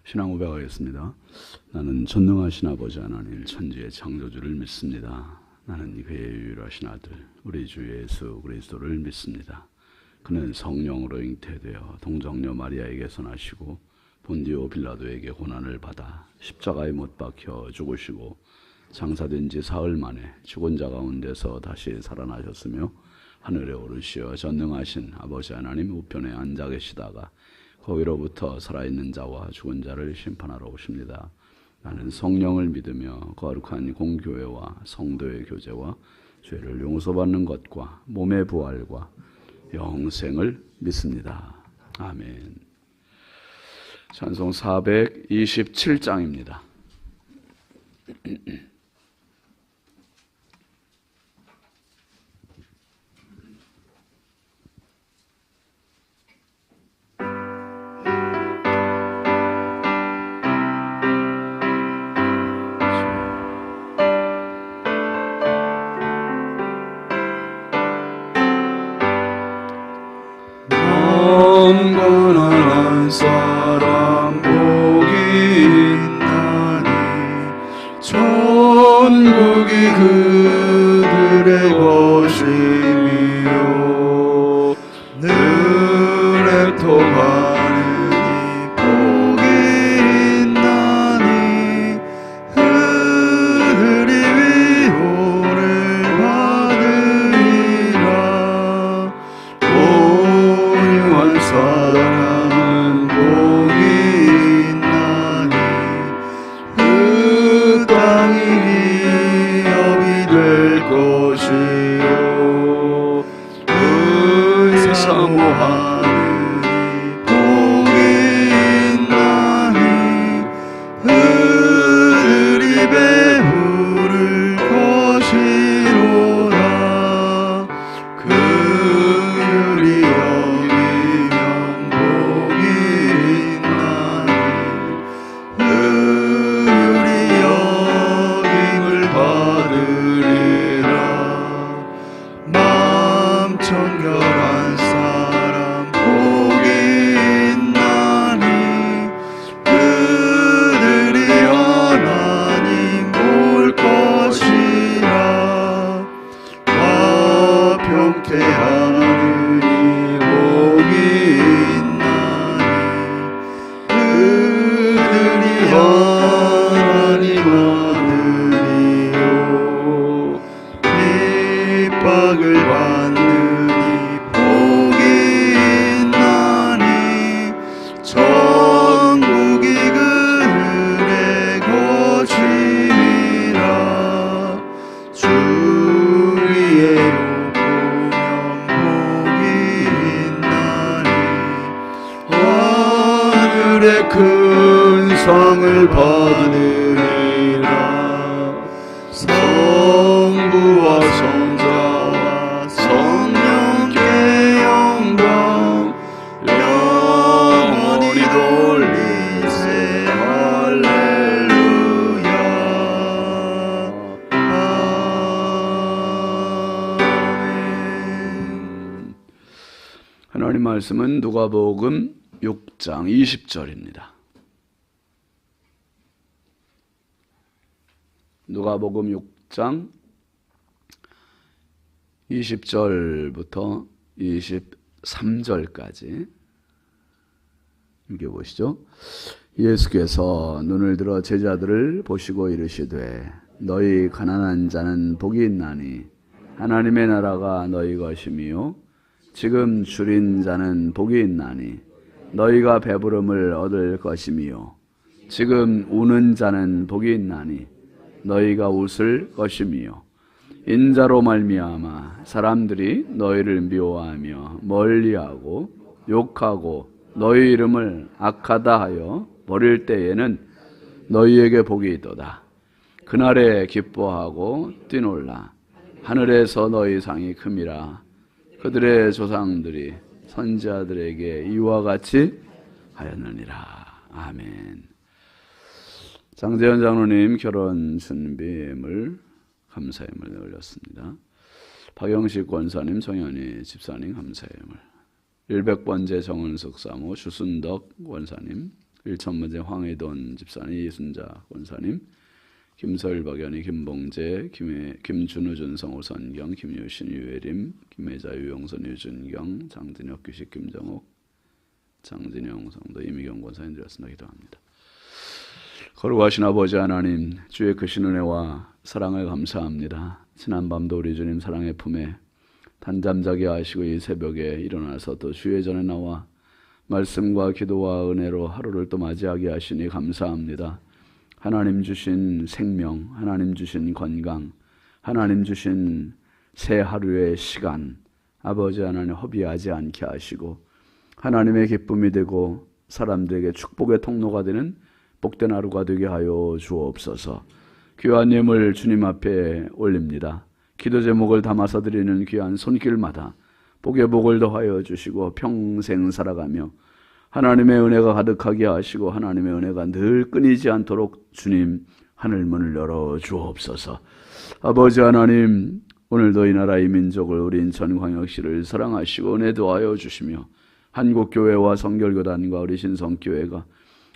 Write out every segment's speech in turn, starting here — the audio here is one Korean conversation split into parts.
신앙 고백하겠습니다. 나는 전능하신 아버지 하나님 천지의 창조주를 믿습니다. 나는 그의 유일하신 아들 우리 주 예수 그리스도를 믿습니다. 그는 성령으로 잉태되어 동정녀 마리아에게서 나시고 본디오 빌라도에게 고난을 받아 십자가에 못 박혀 죽으시고 장사된 지 사흘 만에 죽은 자 가운데서 다시 살아나셨으며 하늘에 오르시어 전능하신 아버지 하나님 우편에 앉아 계시다가 거기로부터 살아있는 자와 죽은 자를 심판하러 오십니다. 나는 성령을 믿으며 거룩한 공교회와 성도의 교제와 죄를 용서받는 것과 몸의 부활과 영생을 믿습니다. 아멘. 찬송 427장입니다. 한 사람 복이 있나니 천국이 그들의 것이며 늘 애통하느니 복이 있나니 그들이 위로를 받으리라. 온유한 사람은 복이 있나니 그 땅이 기업이 될 것이요 의사모하느니 복이 있나니 그들이 배부를 것이로다. 그들이 여기면 복이 있나니 그들이 여김을 받으리라. 마음 청결한 사람 복이 있나니 그들이 하나님 볼 것이라. 화평케하느니 복이 있나니 그들이 하나님 아들이요. 핍박을 받느니 복이 있나니 천국이 그들의 것이니라. 주 위에 오르면 복이 있나니 하늘의 큰 상을 받으리라. 성부와 성자와 성령께 영광 영원히 돌리세. 할렐루야. 아멘. 하나님 말씀은 누가복음 6장 20절입니다. 누가복음 6장 20절부터 23절까지 읽어보시죠. 예수께서 눈을 들어 제자들을 보시고 이르시되 너희 가난한 자는 복이 있나니 하나님의 나라가 너희 것이며 지금 줄인 자는 복이 있나니 너희가 배부름을 얻을 것이며 지금 우는 자는 복이 있나니 너희가 웃을 것이며 인자로 말미암아 사람들이 너희를 미워하며 멀리하고 욕하고 너희 이름을 악하다 하여 버릴 때에는 너희에게 복이 있도다. 그날에 기뻐하고 뛰놀라. 하늘에서 너희 상이 큼이라. 그들의 조상들이 선지자들에게 이와 같이 하였느니라. 아멘. 장재현 장로님 결혼 준비물 감사예물 올렸습니다. 박영식 권사님, 정현희 집사님 감사예물, 100번째 정은석 사모, 주순덕 권사님, 일천문제 황혜돈 집사님, 이순자 권사님, 김서일 박연희, 김봉재, 김준우, 준성, 오선경, 김유신, 유혜림, 김혜자, 유용선, 유준경, 장진혁, 규식, 김정옥, 장진영 성도, 이미경 권사님들이었습니다. 기도합니다. 거룩하신 아버지 하나님, 주의 크신 은혜와 사랑을 감사합니다. 지난밤도 우리 주님 사랑의 품에 단잠자게 하시고 이 새벽에 일어나서 또 주의 전에 나와 말씀과 기도와 은혜로 하루를 또 맞이하게 하시니 감사합니다. 하나님 주신 생명, 하나님 주신 건강, 하나님 주신 새 하루의 시간, 아버지 하나님 허비하지 않게 하시고 하나님의 기쁨이 되고 사람들에게 축복의 통로가 되는 복된 하루가 되게 하여 주옵소서. 귀한 예물 주님 앞에 올립니다. 기도 제목을 담아서 드리는 귀한 손길마다 복의 복을 더하여 주시고 평생 살아가며 하나님의 은혜가 가득하게 하시고 하나님의 은혜가 늘 끊이지 않도록 주님 하늘문을 열어 주옵소서. 아버지 하나님, 오늘도 이 나라 이 민족을 우리 인천광역시를 사랑하시고 은혜 더하여 주시며 한국교회와 성결교단과 우리 신성교회가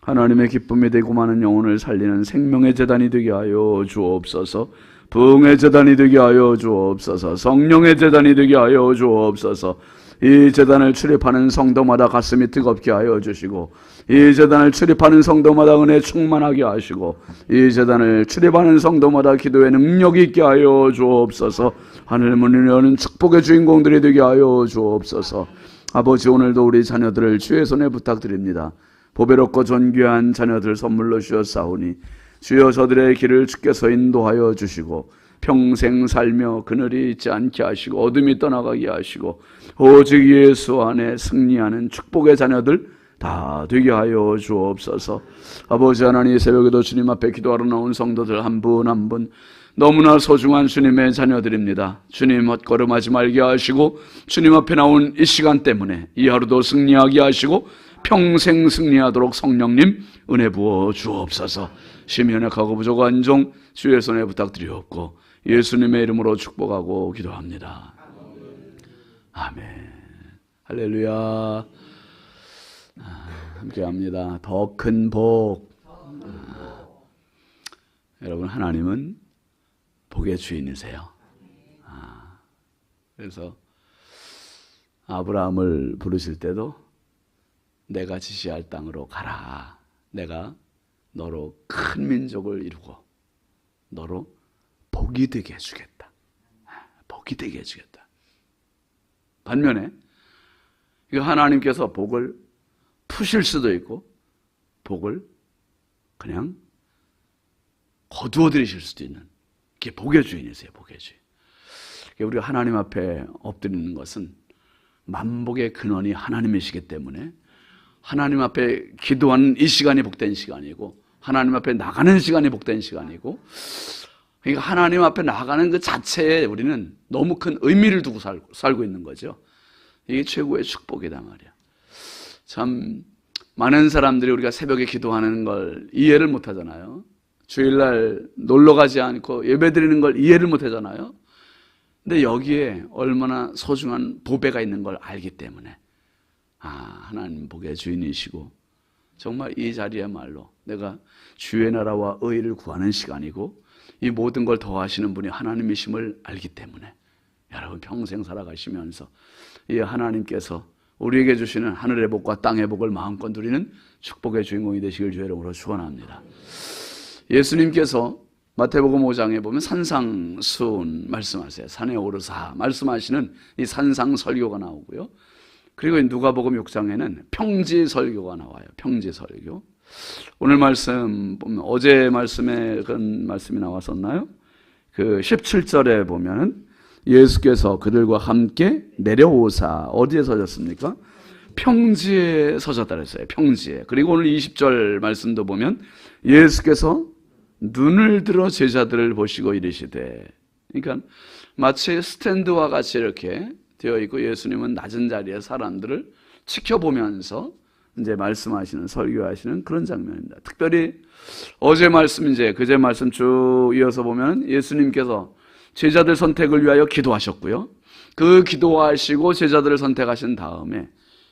하나님의 기쁨이 되고 많은 영혼을 살리는 생명의 재단이 되게 하여 주옵소서. 부흥의 재단이 되게 하여 주옵소서. 성령의 재단이 되게 하여 주옵소서. 이 재단을 출입하는 성도마다 가슴이 뜨겁게 하여 주시고 이 재단을 출입하는 성도마다 은혜 충만하게 하시고 이 재단을 출입하는 성도마다 기도의 능력이 있게 하여 주옵소서. 하늘문을 여는 축복의 주인공들이 되게 하여 주옵소서. 아버지, 오늘도 우리 자녀들을 주의 손에 부탁드립니다. 보배롭고 존귀한 자녀들 선물로 주셨사오니 주여 저들의 길을 주께서 인도하여 주시고 평생 살며 그늘이 있지 않게 하시고 어둠이 떠나가게 하시고 오직 예수 안에 승리하는 축복의 자녀들 다 되게 하여 주옵소서. 아버지 하나님, 이 새벽에도 주님 앞에 기도하러 나온 성도들 한 분 한 분 너무나 소중한 주님의 자녀들입니다. 주님 헛걸음하지 말게 하시고 주님 앞에 나온 이 시간 때문에 이 하루도 승리하게 하시고 평생 승리하도록 성령님 은혜 부어 주옵소서. 심히 연약하고 부족한 종 주의 손에 부탁드리옵고 예수님의 이름으로 축복하고 기도합니다. 아멘. 할렐루야. 함께합니다. 더 큰 복. 여러분, 하나님은 복의 주인이세요. 그래서 아브라함을 부르실 때도 내가 지시할 땅으로 가라. 내가 너로 큰 민족을 이루고 너로 복이 되게 해주겠다. 복이 되게 해주겠다. 반면에 하나님께서 복을 푸실 수도 있고 복을 그냥 거두어 드리실 수도 있는, 그게 복의 주인이세요. 복의 주인. 우리가 하나님 앞에 엎드리는 것은 만복의 근원이 하나님이시기 때문에 하나님 앞에 기도하는 이 시간이 복된 시간이고 하나님 앞에 나가는 시간이 복된 시간이고, 그러니까 하나님 앞에 나가는 그 자체에 우리는 너무 큰 의미를 두고 살고 있는 거죠. 이게 최고의 축복이다 말이야. 참 많은 사람들이 우리가 새벽에 기도하는 걸 이해를 못 하잖아요. 주일날 놀러 가지 않고 예배 드리는 걸 이해를 못 하잖아요. 근데 여기에 얼마나 소중한 보배가 있는 걸 알기 때문에 하나님 복의 주인이시고 정말 이 자리야말로 내가 주의 나라와 의를 구하는 시간이고 이 모든 걸 더하시는 분이 하나님이심을 알기 때문에 여러분 평생 살아가시면서 이 하나님께서 우리에게 주시는 하늘의 복과 땅의 복을 마음껏 누리는 축복의 주인공이 되시길 주의 이름으로 축원합니다. 예수님께서 마태복음 5장에 보면 산상수훈 말씀하세요. 산에 오르사 말씀하시는 이 산상설교가 나오고요. 그리고 누가복음 6장에는 평지설교가 나와요. 평지설교. 오늘 말씀 보면 어제 말씀에 그런 말씀이 나왔었나요? 그 17절에 보면은 예수께서 그들과 함께 내려오사 어디에 서셨습니까? 평지에 서셨다 그랬어요. 평지에. 그리고 오늘 20절 말씀도 보면 예수께서 눈을 들어 제자들을 보시고 이르시되, 그러니까 마치 스탠드와 같이 이렇게 되어 있고 예수님은 낮은 자리에 사람들을 지켜보면서 이제 말씀하시는, 설교하시는 그런 장면입니다. 특별히 어제 말씀, 이제 그제 말씀 쭉 이어서 보면 예수님께서 제자들 선택을 위하여 기도하셨고요. 그 기도하시고 제자들을 선택하신 다음에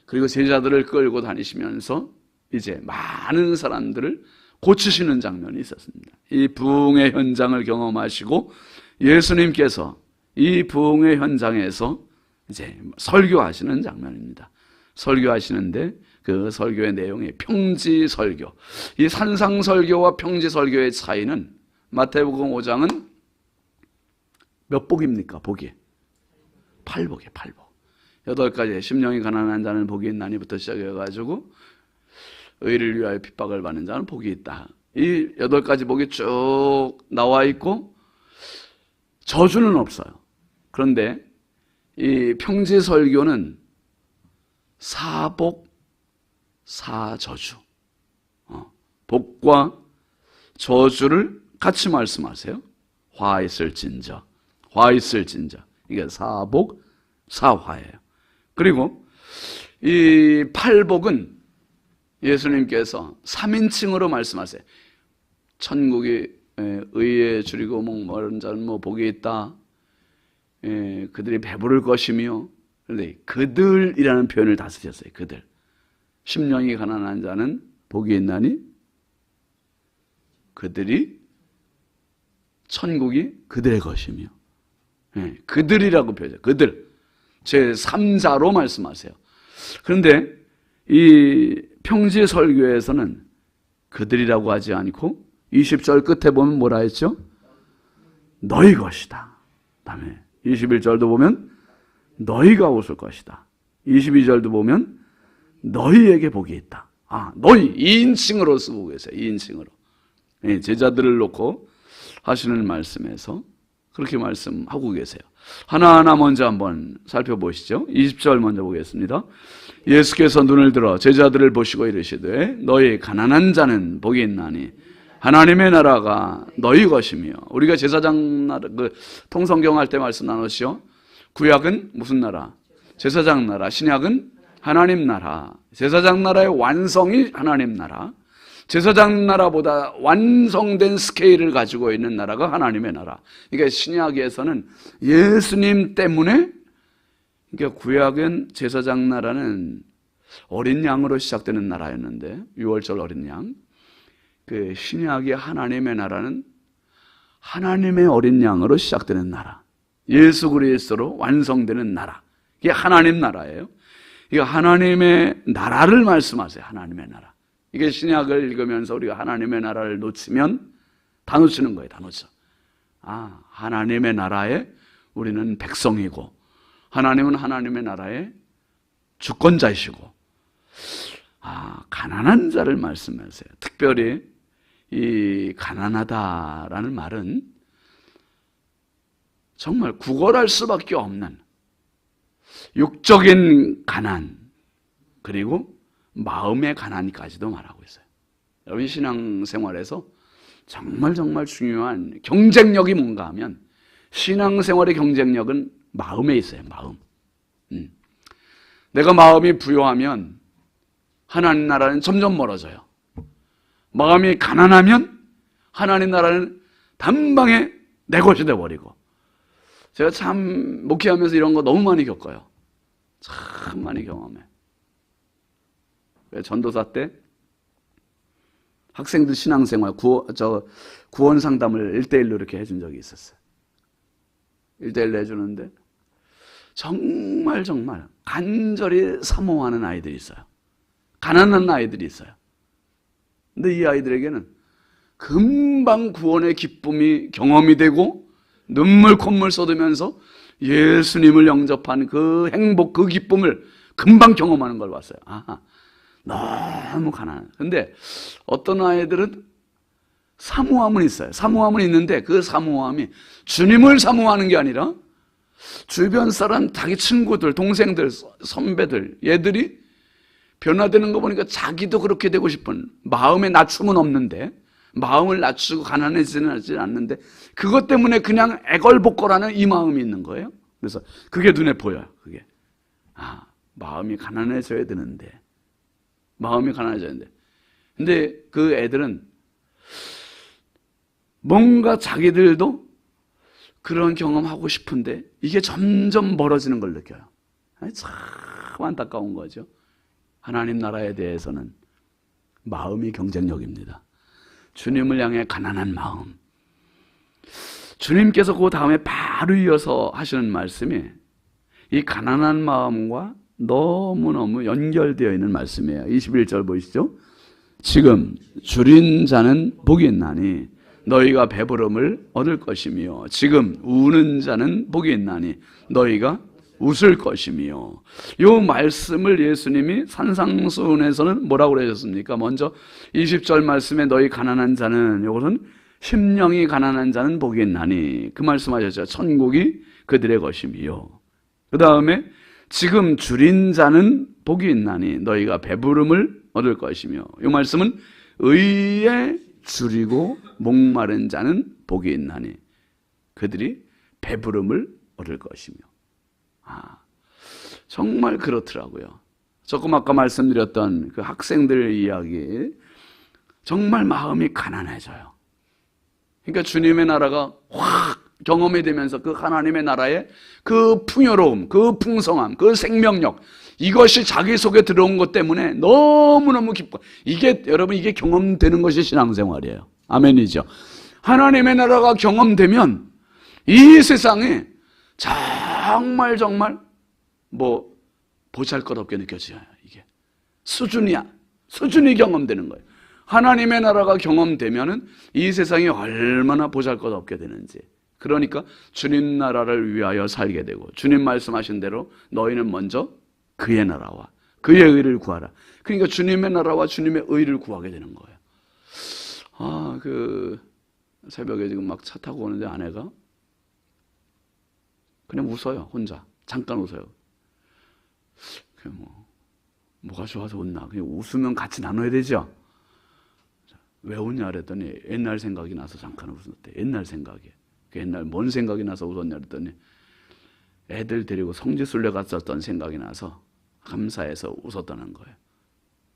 그리고 제자들을 끌고 다니시면서 이제 많은 사람들을 고치시는 장면이 있었습니다. 이 부흥의 현장을 경험하시고 예수님께서 이 부흥의 현장에서 이제 설교하시는 장면입니다. 설교하시는데 그 설교의 내용이 평지 설교. 이 산상 설교와 평지 설교의 차이는 마태복음 5장은 몇 복입니까? 복이 8복이에요. 8복. 8가지 심령이 가난한 자는 복이 있나니부터 시작해가지고 의를 위하여 핍박을 받는 자는 복이 있다. 이 8가지 복이 쭉 나와 있고 저주는 없어요. 그런데 이 평지 설교는 사복, 사저주, 복과 저주를 같이 말씀하세요. 화 있을진저, 화 있을진저. 이게 사복, 사화예요. 그리고 이 팔복은 예수님께서 3인칭으로 말씀하세요. 천국이 의에 줄이고 목마른 자는 뭐 복이 있다. 그들이 배부를 것이며, 그런데 그들이라는 표현을 다 쓰셨어요. 그들. 심령이 가난한 자는 복이 있나니 그들이 천국이 그들의 것이며, 그들이라고 표현해요. 그들. 제3자로 말씀하세요. 그런데 이 평지 설교에서는 그들이라고 하지 않고 20절 끝에 보면 뭐라 했죠? 너희 것이다. 다음에 21절도 보면 너희가 웃을 것이다. 22절도 보면 너희에게 복이 있다. 너희 2인칭으로 쓰고 계세요. 2인칭으로. 제자들을 놓고 하시는 말씀에서 그렇게 말씀하고 계세요. 하나하나 먼저 한번 살펴보시죠. 20절 먼저 보겠습니다. 예수께서 눈을 들어 제자들을 보시고 이르시되 너희 가난한 자는 복이 있나니 하나님의 나라가 너희 것이며. 우리가 제사장 나라, 통성경 할 때 말씀 나누시오. 구약은 무슨 나라? 제사장 나라. 신약은 하나님 나라. 제사장 나라의 완성이 하나님 나라. 제사장 나라보다 완성된 스케일을 가지고 있는 나라가 하나님의 나라. 그러니까 신약에서는 예수님 때문에, 그러니까 구약은 제사장 나라는 어린 양으로 시작되는 나라였는데, 6월절 어린 양. 그 신약의 하나님의 나라는 하나님의 어린 양으로 시작되는 나라. 예수 그리스도로 완성되는 나라. 이게 하나님 나라예요. 이게 하나님의 나라를 말씀하세요. 하나님의 나라. 이게 신약을 읽으면서 우리가 하나님의 나라를 놓치면 다 놓치는 거예요. 다 놓쳐. 하나님의 나라에 우리는 백성이고 하나님은 하나님의 나라의 주권자이시고 가난한 자를 말씀하세요. 특별히 이 가난하다라는 말은 정말 구걸할 수밖에 없는 육적인 가난, 그리고 마음의 가난까지도 말하고 있어요. 여러분 신앙생활에서 정말 중요한 경쟁력이 뭔가 하면 신앙생활의 경쟁력은 마음에 있어요. 마음. 내가 마음이 부요하면 하나님 나라는 점점 멀어져요. 마음이 가난하면 하나님 나라는 단방에 내 것이 돼버리고. 제가 참 목회하면서 이런 거 너무 많이 겪어요. 참 많이 경험해. 전도사 때 학생들 신앙생활 구원 상담을 1대1로 이렇게 해준 적이 있었어요. 1대1로 해주는데 정말 간절히 사모하는 아이들이 있어요. 가난한 아이들이 있어요. 근데 이 아이들에게는 금방 구원의 기쁨이 경험이 되고 눈물 콧물 쏟으면서 예수님을 영접한 그 행복, 그 기쁨을 금방 경험하는 걸 봤어요. 너무 가난해. 근데 어떤 아이들은 사모함은 있어요. 사모함은 있는데 그 사모함이 주님을 사모하는 게 아니라 주변 사람, 자기 친구들, 동생들, 선배들, 얘들이 변화되는 거 보니까 자기도 그렇게 되고 싶은 마음의 낮춤은 없는데, 마음을 낮추고 가난해지는 않는데 그것 때문에 그냥 애걸복걸하는 이 마음이 있는 거예요. 그래서 그게 눈에 보여요. 그게 마음이 가난해져야 되는데, 마음이 가난해져야 되는데, 근데 그 애들은 뭔가 자기들도 그런 경험하고 싶은데 이게 점점 멀어지는 걸 느껴요. 참 안타까운 거죠. 하나님 나라에 대해서는 마음이 경쟁력입니다. 주님을 향해 가난한 마음. 주님께서 그 다음에 바로 이어서 하시는 말씀이 이 가난한 마음과 너무너무 연결되어 있는 말씀이에요. 21절 보이시죠? 지금 줄인 자는 복이 있나니 너희가 배부름을 얻을 것이며 지금 우는 자는 복이 있나니 너희가 웃을 것이며. 이 말씀을 예수님이 산상수훈에서는 뭐라고 그러셨습니까? 먼저 20절 말씀에 너희 가난한 자는, 이것은 심령이 가난한 자는 복이 있나니 그 말씀하셨죠. 천국이 그들의 것이며. 그 다음에 지금 줄인 자는 복이 있나니 너희가 배부름을 얻을 것이며. 이 말씀은 의에 줄이고 목마른 자는 복이 있나니 그들이 배부름을 얻을 것이며. 정말 그렇더라고요. 조금 아까 말씀드렸던 그 학생들 이야기, 정말 마음이 가난해져요. 그러니까 주님의 나라가 확 경험이 되면서 그 하나님의 나라의 그 풍요로움, 그 풍성함, 그 생명력, 이것이 자기 속에 들어온 것 때문에 너무너무 기뻐. 이게 여러분, 이게 경험되는 것이 신앙생활이에요. 아멘이죠. 하나님의 나라가 경험되면 이 세상에 정말 뭐 보잘것없게 느껴져요. 이게 수준이 경험되는 거예요. 하나님의 나라가 경험되면은 이 세상이 얼마나 보잘것없게 되는지. 그러니까 주님 나라를 위하여 살게 되고, 주님 말씀하신 대로 너희는 먼저 그의 나라와 그의 의를 구하라. 그러니까 주님의 나라와 주님의 의를 구하게 되는 거예요. 새벽에 지금 막 차 타고 오는데 아내가 그냥 웃어요. 혼자 잠깐 웃어요. 뭐가 좋아서 웃나? 그냥 웃으면 같이 나눠야 되죠. 왜 웃냐 그랬더니 옛날 생각이 나서 잠깐 웃었대. 옛날 생각이. 그 옛날 뭔 생각이 나서 웃었냐 그랬더니 애들 데리고 성지순례 갔었던 생각이 나서 감사해서 웃었다는 거예요.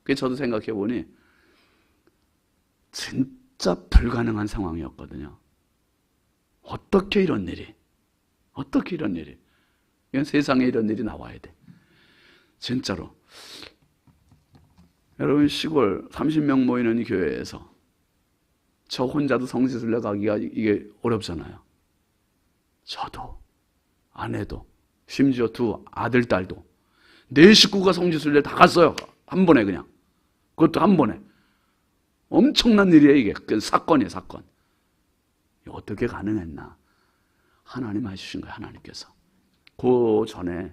그래서 저도 생각해 보니 진짜 불가능한 상황이었거든요. 어떻게 이런 일이? 이건 세상에 이런 일이 나와야 돼. 진짜로. 여러분, 시골 30명 모이는 이 교회에서 저 혼자도 성지순례 가기가 이게 어렵잖아요. 저도, 아내도, 심지어 두 아들, 딸도, 네 식구가 성지순례 다 갔어요. 한 번에 그냥. 그것도 한 번에. 엄청난 일이에요, 이게. 그 사건이에요, 사건. 어떻게 가능했나? 하나님 해주신 거예요, 하나님께서. 그 전에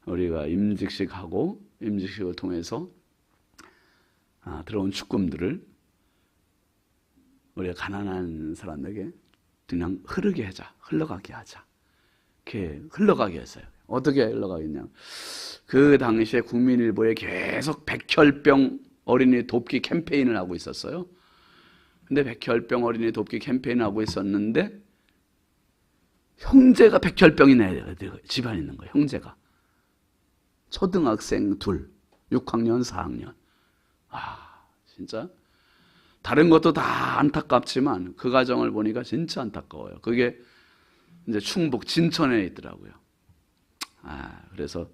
우리가 임직식하고 임직식을 통해서 들어온 축금들을 우리가 가난한 사람에게 그냥 흘러가게 하자. 이렇게 흘러가게 했어요. 어떻게 흘러가겠냐? 그 당시에 국민일보에 계속 백혈병 어린이 돕기 캠페인을 하고 있었어요. 근데 백혈병 어린이 돕기 캠페인을 하고 있었는데 형제가 백혈병이 나야 돼요. 집안에 있는 거예요. 형제가. 초등학생 둘, 6학년, 4학년. 진짜 다른 것도 다 안타깝지만 그 가정을 보니까 진짜 안타까워요. 그게 이제 충북 진천에 있더라고요. 그래서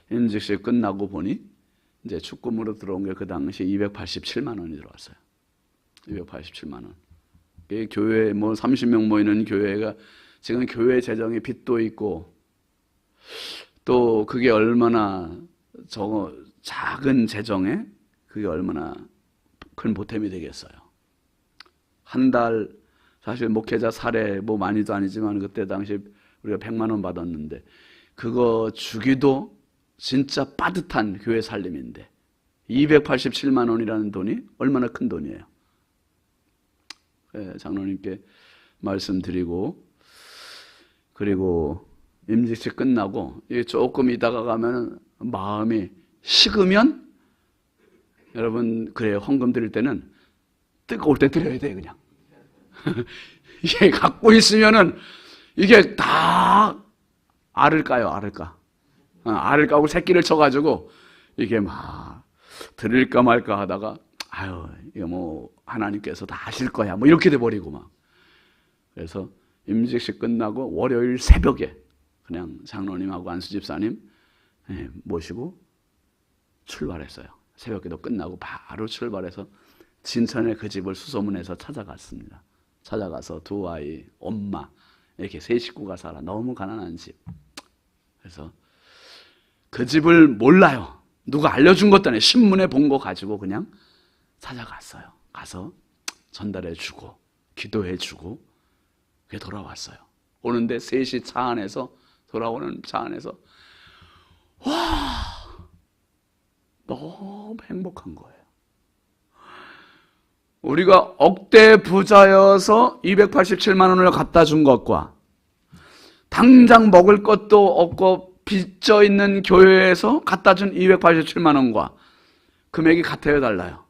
임직식 끝나고 보니 이제 축금으로 들어온 게 그 당시 287만 원이 들어왔어요. 287만 원. 교회 30명 모이는 교회가 지금 교회 재정에 빚도 있고, 또 그게 얼마나 작은 재정에 그게 얼마나 큰 보탬이 되겠어요. 한 달, 사실 목회자 사례 많이도 아니지만 그때 당시 우리가 100만 원 받았는데 그거 주기도 진짜 빠듯한 교회 살림인데 287만 원이라는 돈이 얼마나 큰 돈이에요. 장로님께 말씀드리고, 그리고 임직식 끝나고 조금 있다가 가면 마음이 식으면, 여러분, 그래요. 헌금 드릴 때는 뜨거울 때 드려야 돼, 그냥. 이게 갖고 있으면은 이게 다 알을 까요, 알을 까. 알을 까고 새끼를 쳐가지고 이게 막 드릴까 말까 하다가 이거 하나님께서 다 아실 거야 이렇게 돼버리고 막. 그래서 임직식 끝나고 월요일 새벽에 그냥 장로님하고 안수 집사님 모시고 출발했어요. 새벽기도 끝나고 바로 출발해서 진천에 그 집을 수소문해서 찾아갔습니다. 찾아가서 두 아이, 엄마 이렇게 세 식구가 살아. 너무 가난한 집. 그래서 그 집을 몰라요. 누가 알려준 것도 아니에요. 신문에 본 거 가지고 그냥 찾아갔어요. 가서 전달해주고 기도해주고 그게 돌아왔어요. 오는데 셋이 차 안에서 돌아오는 차 안에서 와 너무 행복한 거예요. 우리가 억대 부자여서 287만 원을 갖다 준 것과 당장 먹을 것도 없고 빚져 있는 교회에서 갖다 준 287만 원과 금액이 같아요, 달라요?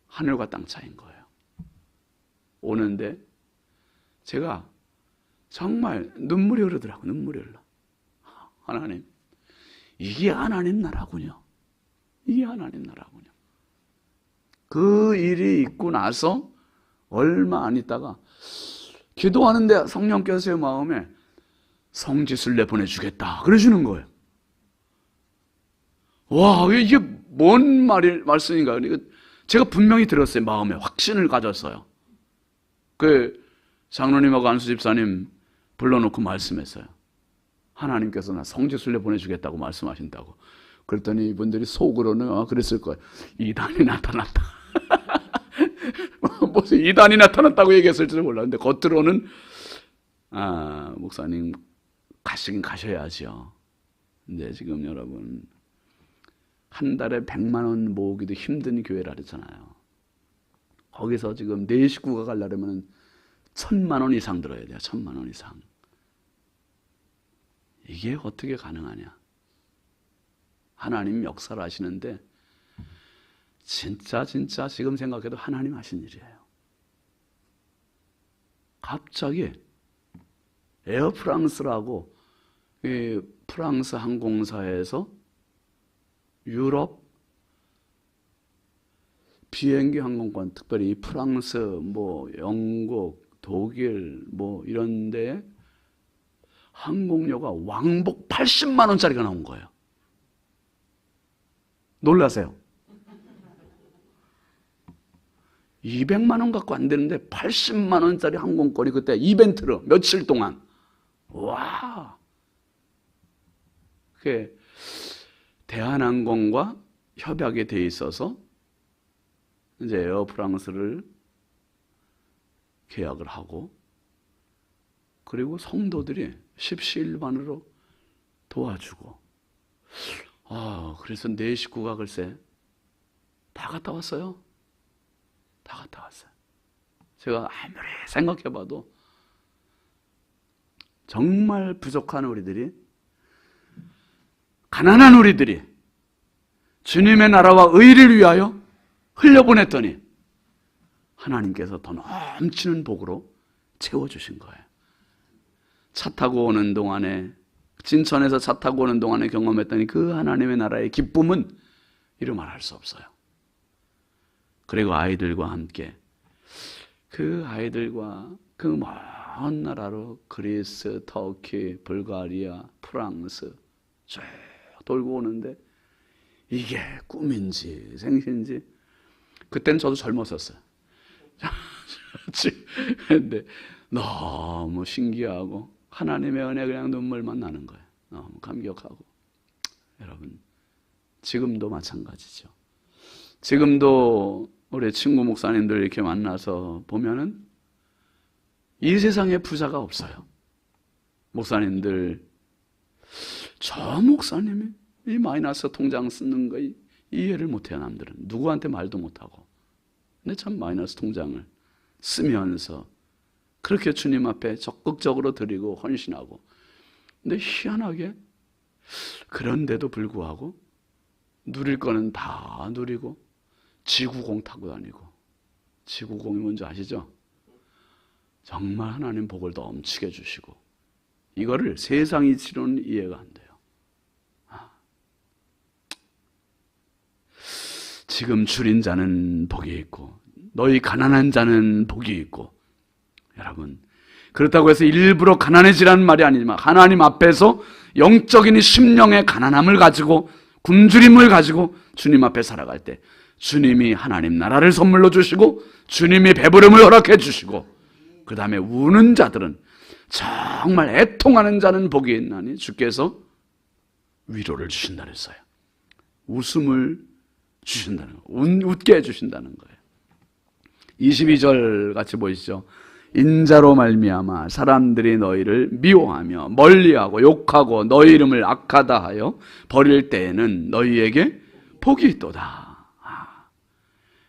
하늘과 땅 차이인 거예요. 오는데 제가 정말 눈물이 흐르더라고요. 눈물이 흘러. 하나님, 이게 하나님 나라군요. 이게 하나님 나라군요. 그 일이 있고 나서 얼마 안 있다가 기도하는데 성령께서 제 마음에 성지순례 보내주겠다 그러시는 거예요. 와, 이게 뭔 말씀인가? 제가 분명히 들었어요. 마음에 확신을 가졌어요. 그 장로님하고 안수 집사님 불러놓고 말씀했어요. 하나님께서 나 성지순례 보내주겠다고 말씀하신다고. 그랬더니 이분들이 속으로는 그랬을 거예요. 이단이 나타났다. 무슨 이단이 나타났다고 얘기했을지도 몰랐는데 겉으로는 목사님 가시긴 가셔야죠. 근데 지금 여러분 한 달에 100만 원 모으기도 힘든 교회라 그랬잖아요. 거기서 지금 네 식구가 가려면 1,000만 원 이상 들어야 돼요. 1,000만 원 이상. 이게 어떻게 가능하냐? 하나님 역사를 하시는데 진짜 지금 생각해도 하나님 하신 일이에요. 갑자기 에어프랑스라고 프랑스 항공사에서 유럽 비행기 항공권, 특별히 프랑스, 영국, 독일 이런 데 항공료가 왕복 80만 원짜리가 나온 거예요. 놀라세요. 200만 원 갖고 안 되는데 80만 원짜리 항공권이 그때 이벤트로 며칠 동안. 와. 그게 대한항공과 협약이 돼 있어서 이제 에어프랑스를 계약을 하고 그리고 성도들이 십시일반으로 도와주고 그래서 네 식구가 글쎄 다 갔다 왔어요. 다 갔다 왔어요. 제가 아무리 생각해봐도 정말 부족한 우리들이, 가난한 우리들이 주님의 나라와 의를 위하여 흘려보냈더니 하나님께서 더 넘치는 복으로 채워주신 거예요. 차 타고 오는 동안에, 진천에서 차 타고 오는 동안에 경험했더니 그 하나님의 나라의 기쁨은 이루 말할 수 없어요. 그리고 아이들과 함께 그 아이들과 그 먼 나라로 그리스, 터키, 불가리아, 프랑스 쭉 돌고 오는데 이게 꿈인지 생신지 그때는 저도 젊었었어요. 근데 너무 신기하고 하나님의 은혜 그냥 눈물만 나는 거예요. 너무 감격하고. 여러분 지금도 마찬가지죠. 지금도 우리 친구 목사님들 이렇게 만나서 보면은 이 세상에 부자가 없어요. 목사님들, 저 목사님이 이 마이너스 통장 쓰는 거 이해를 못해요. 남들은 누구한테 말도 못하고. 근데 참 마이너스 통장을 쓰면서 그렇게 주님 앞에 적극적으로 드리고 헌신하고. 근데 희한하게 그런데도 불구하고 누릴 거는 다 누리고 지구공 타고 다니고. 지구공이 뭔지 아시죠? 정말 하나님 복을 넘치게 주시고 이거를 세상이 치료는 이해가 안 돼요. 지금 줄인 자는 복이 있고 너희 가난한 자는 복이 있고. 여러분 그렇다고 해서 일부러 가난해지라는 말이 아니지만 하나님 앞에서 영적인 심령의 가난함을 가지고 굶주림을 가지고 주님 앞에 살아갈 때 주님이 하나님 나라를 선물로 주시고 주님이 배부름을 허락해 주시고, 그 다음에 우는 자들은, 정말 애통하는 자는 복이 있나니 주께서 위로를 주신다 그랬어요. 웃음을 주신다는 거예요. 웃게 해주신다는 거예요. 22절 같이 보시죠. 인자로 말미암아 사람들이 너희를 미워하며 멀리하고 욕하고 너희 이름을 악하다 하여 버릴 때에는 너희에게 복이 있도다.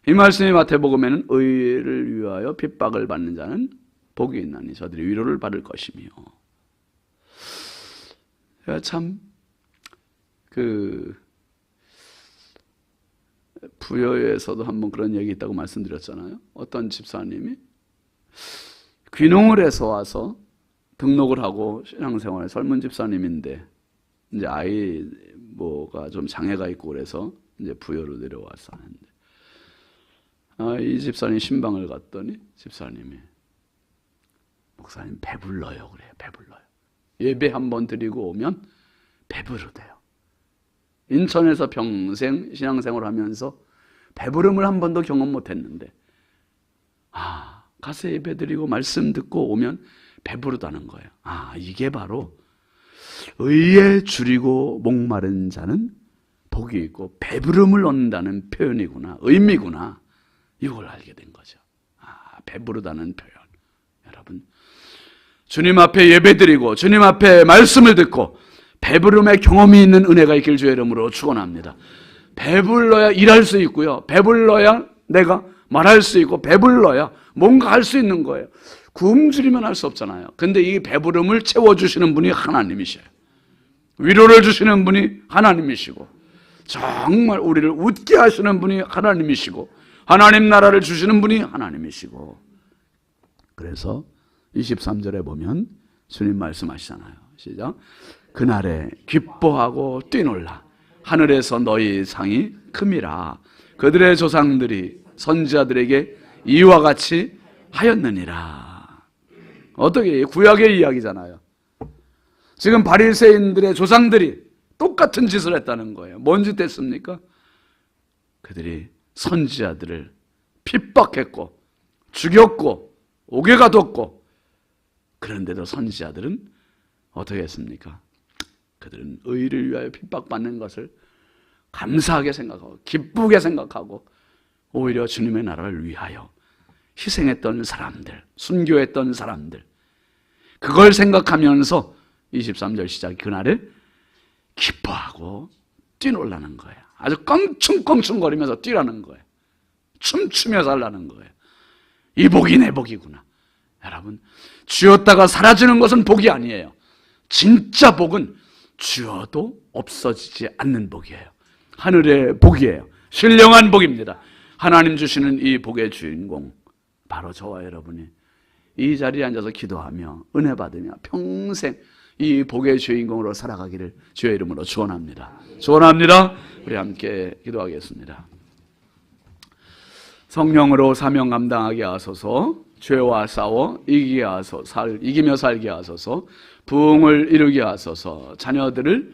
이 말씀이 마태복음에는 의를 위하여 핍박을 받는 자는 복이 있나니 저들이 위로를 받을 것이며. 제가 참 부여에서도 한번 그런 얘기 있다고 말씀드렸잖아요. 어떤 집사님이 귀농을 해서 와서 등록을 하고 신앙생활에 젊은 집사님인데 이제 아이 뭐가 좀 장애가 있고 그래서 이제 부여로 내려와서 하는데, 이 집사님 신방을 갔더니 집사님이 목사님 배불러요 그래요. 배불러요. 예배 한번 드리고 오면 배부르대요. 인천에서 평생 신앙생활을 하면서 배부름을 한 번도 경험 못했는데 가서 예배 드리고 말씀 듣고 오면 배부르다는 거예요. 이게 바로 의에 줄이고 목마른 자는 복이 있고 배부름을 얻는다는 표현이구나, 의미구나, 이걸 알게 된 거죠. 배부르다는 표현. 여러분, 주님 앞에 예배 드리고 주님 앞에 말씀을 듣고 배부름의 경험이 있는 은혜가 있길 주의 이름으로 축원합니다. 배불러야 일할 수 있고요, 배불러야 내가 말할 수 있고, 배불러야 뭔가 할 수 있는 거예요. 굶주리면 할 수 없잖아요. 근데 이 배부름을 채워주시는 분이 하나님이셔요. 위로를 주시는 분이 하나님이시고, 정말 우리를 웃게 하시는 분이 하나님이시고, 하나님 나라를 주시는 분이 하나님이시고. 그래서 23절에 보면 주님 말씀하시잖아요. 시작. 그날에 기뻐하고 뛰놀라. 하늘에서 너희 상이 큼이라. 그들의 조상들이 선지자들에게 이와 같이 하였느니라. 어떻게, 구약의 이야기잖아요. 지금 바리새인들의 조상들이 똑같은 짓을 했다는 거예요. 뭔 짓 했습니까? 그들이 선지자들을 핍박했고 죽였고 옥에 가뒀고, 그런데도 선지자들은 어떻게 했습니까? 그들은 의를 위하여 핍박받는 것을 감사하게 생각하고 기쁘게 생각하고 오히려 주님의 나라를 위하여 희생했던 사람들, 순교했던 사람들, 그걸 생각하면서 23절 시작, 그날에 기뻐하고 뛰놀라는 거예요. 아주 껑충껑충거리면서 뛰라는 거예요. 춤추며 살라는 거예요. 이 복이 내 복이구나. 여러분, 쥐었다가 사라지는 것은 복이 아니에요. 진짜 복은 쥐어도 없어지지 않는 복이에요. 하늘의 복이에요. 신령한 복입니다. 하나님 주시는 이 복의 주인공, 바로 저와 여러분이 이 자리에 앉아서 기도하며 은혜 받으며 평생 이 복의 주인공으로 살아가기를 주의 이름으로 축원합니다. 축원합니다. 우리 함께 기도하겠습니다. 성령으로 사명 감당하게 하소서. 죄와 싸워 이기게 하소서. 이기며 살게 하소서. 부흥을 이루게 하소서. 자녀들을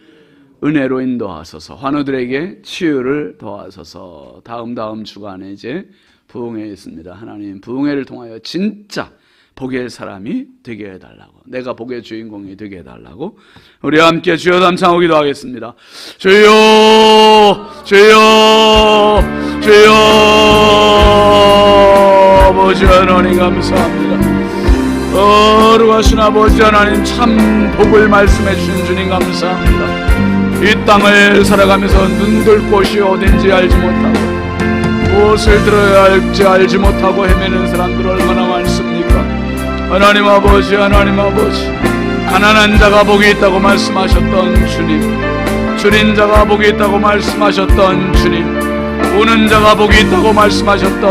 은혜로 인도하소서. 환우들에게 치유를 더하소서. 다음 주간에 이제 부흥회 있습니다. 하나님, 부흥회를 통하여 진짜 복의 사람이 되게 해달라고, 내가 복의 주인공이 되게 해달라고 우리 함께 주여 담창하고 기도하겠습니다. 주여, 주여, 주여. 아버지 하나님 감사합니다. 거룩하신 아버지 하나님, 참 복을 말씀해 주신 주님 감사합니다. 이 땅을 살아가면서 눈들 곳이 어딘지 알지 못하고 무엇을 들어야 할지 알지 못하고 헤매는 사람들 얼마나 많습니까? 하나님 아버지, 하나님 아버지, 가난한 자가 복이 있다고 말씀하셨던 주님, 줄인 자가 복이 있다고 말씀하셨던 주님, 우는 자가 복이 있다고 말씀하셨던